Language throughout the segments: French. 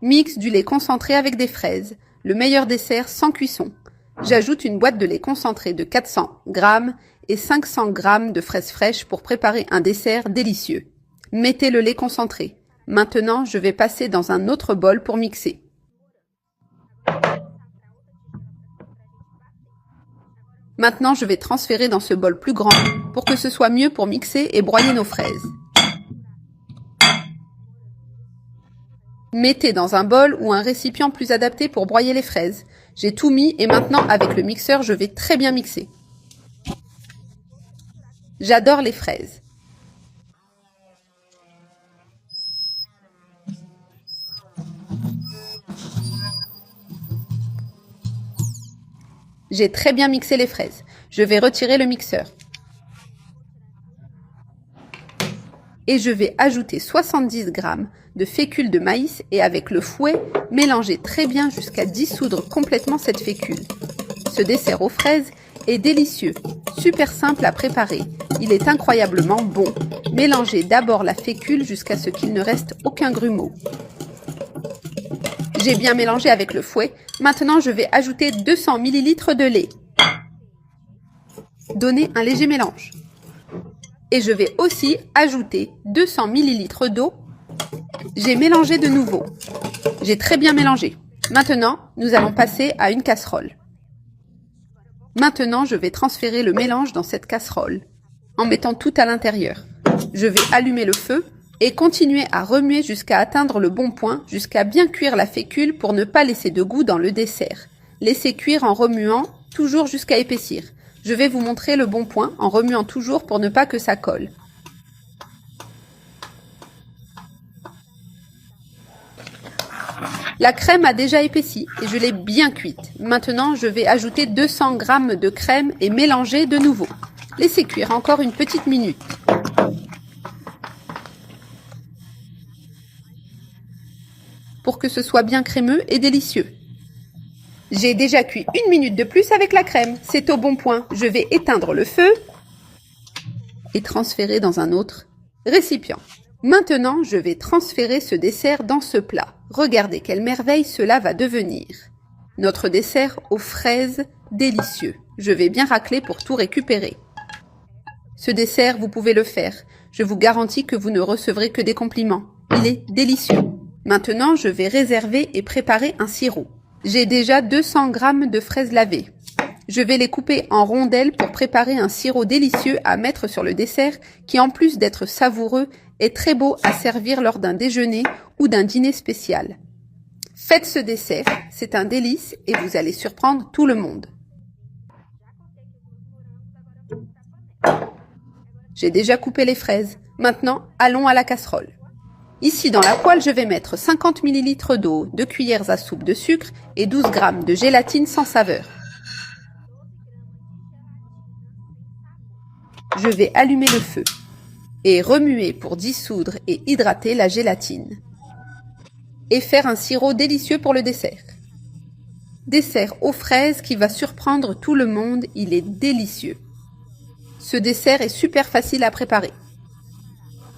Mixe du lait concentré avec des fraises, le meilleur dessert sans cuisson. J'ajoute une boîte de lait concentré de 400 g et 500 g de fraises fraîches pour préparer un dessert délicieux. Mettez le lait concentré. Maintenant, je vais passer dans un autre bol pour mixer. Maintenant, je vais transférer dans ce bol plus grand pour que ce soit mieux pour mixer et broyer nos fraises. Mettez dans un bol ou un récipient plus adapté pour broyer les fraises. J'ai tout mis et maintenant, avec le mixeur, je vais très bien mixer. J'adore les fraises. J'ai très bien mixé les fraises. Je vais retirer le mixeur. Et je vais ajouter 70 g de fécule de maïs et avec le fouet, mélanger très bien jusqu'à dissoudre complètement cette fécule. Ce dessert aux fraises est délicieux, super simple à préparer. Il est incroyablement bon. Mélangez d'abord la fécule jusqu'à ce qu'il ne reste aucun grumeau. J'ai bien mélangé avec le fouet. Maintenant, je vais ajouter 200 ml de lait. Donnez un léger mélange. Et je vais aussi ajouter 200 ml d'eau. J'ai mélangé de nouveau. J'ai très bien mélangé. Maintenant, nous allons passer à une casserole. Maintenant, je vais transférer le mélange dans cette casserole, en mettant tout à l'intérieur. Je vais allumer le feu et continuer à remuer jusqu'à atteindre le bon point, jusqu'à bien cuire la fécule pour ne pas laisser de goût dans le dessert. Laissez cuire en remuant, toujours jusqu'à épaissir. Je vais vous montrer le bon point en remuant toujours pour ne pas que ça colle. La crème a déjà épaissi et je l'ai bien cuite. Maintenant, je vais ajouter 200 g de crème et mélanger de nouveau. Laissez cuire encore une petite minute. Pour que ce soit bien crémeux et délicieux. J'ai déjà cuit une minute de plus avec la crème. C'est au bon point. Je vais éteindre le feu et transférer dans un autre récipient. Maintenant, je vais transférer ce dessert dans ce plat. Regardez quelle merveille cela va devenir. Notre dessert aux fraises délicieux. Je vais bien racler pour tout récupérer. Ce dessert, vous pouvez le faire. Je vous garantis que vous ne recevrez que des compliments. Il est délicieux. Maintenant, je vais réserver et préparer un sirop. J'ai déjà 200 g de fraises lavées. Je vais les couper en rondelles pour préparer un sirop délicieux à mettre sur le dessert qui, en plus d'être savoureux, est très beau à servir lors d'un déjeuner ou d'un dîner spécial. Faites ce dessert, c'est un délice et vous allez surprendre tout le monde. J'ai déjà coupé les fraises. Maintenant, allons à la casserole. Ici, dans la poêle, je vais mettre 50 ml d'eau, 2 cuillères à soupe de sucre et 12 g de gélatine sans saveur. Je vais allumer le feu et remuer pour dissoudre et hydrater la gélatine. Et faire un sirop délicieux pour le dessert. Dessert aux fraises qui va surprendre tout le monde, il est délicieux. Ce dessert est super facile à préparer.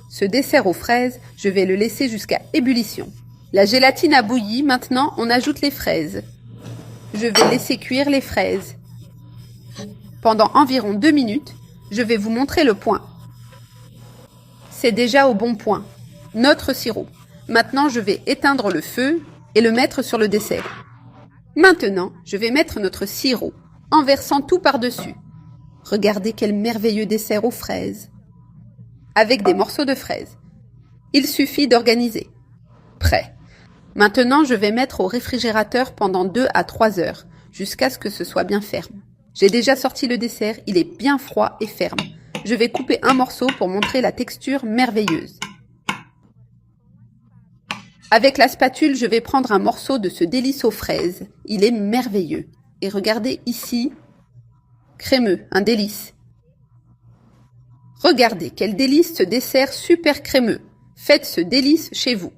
Ce dessert aux fraises, je vais le laisser jusqu'à ébullition. La gélatine a bouilli, maintenant on ajoute les fraises. Je vais laisser cuire les fraises. Pendant environ 2 minutes, je vais vous montrer le point. C'est déjà au bon point. Notre sirop. Maintenant, je vais éteindre le feu et le mettre sur le dessert. Maintenant, je vais mettre notre sirop en versant tout par-dessus. Regardez quel merveilleux dessert aux fraises. Avec des morceaux de fraises. Il suffit d'organiser. Prêt. Maintenant, je vais mettre au réfrigérateur pendant 2 à 3 heures, jusqu'à ce que ce soit bien ferme. J'ai déjà sorti le dessert, il est bien froid et ferme. Je vais couper un morceau pour montrer la texture merveilleuse. Avec la spatule, je vais prendre un morceau de ce délice aux fraises. Il est merveilleux. Et regardez ici, crémeux, un délice. Regardez quel délice ce dessert super crémeux. Faites ce délice chez vous.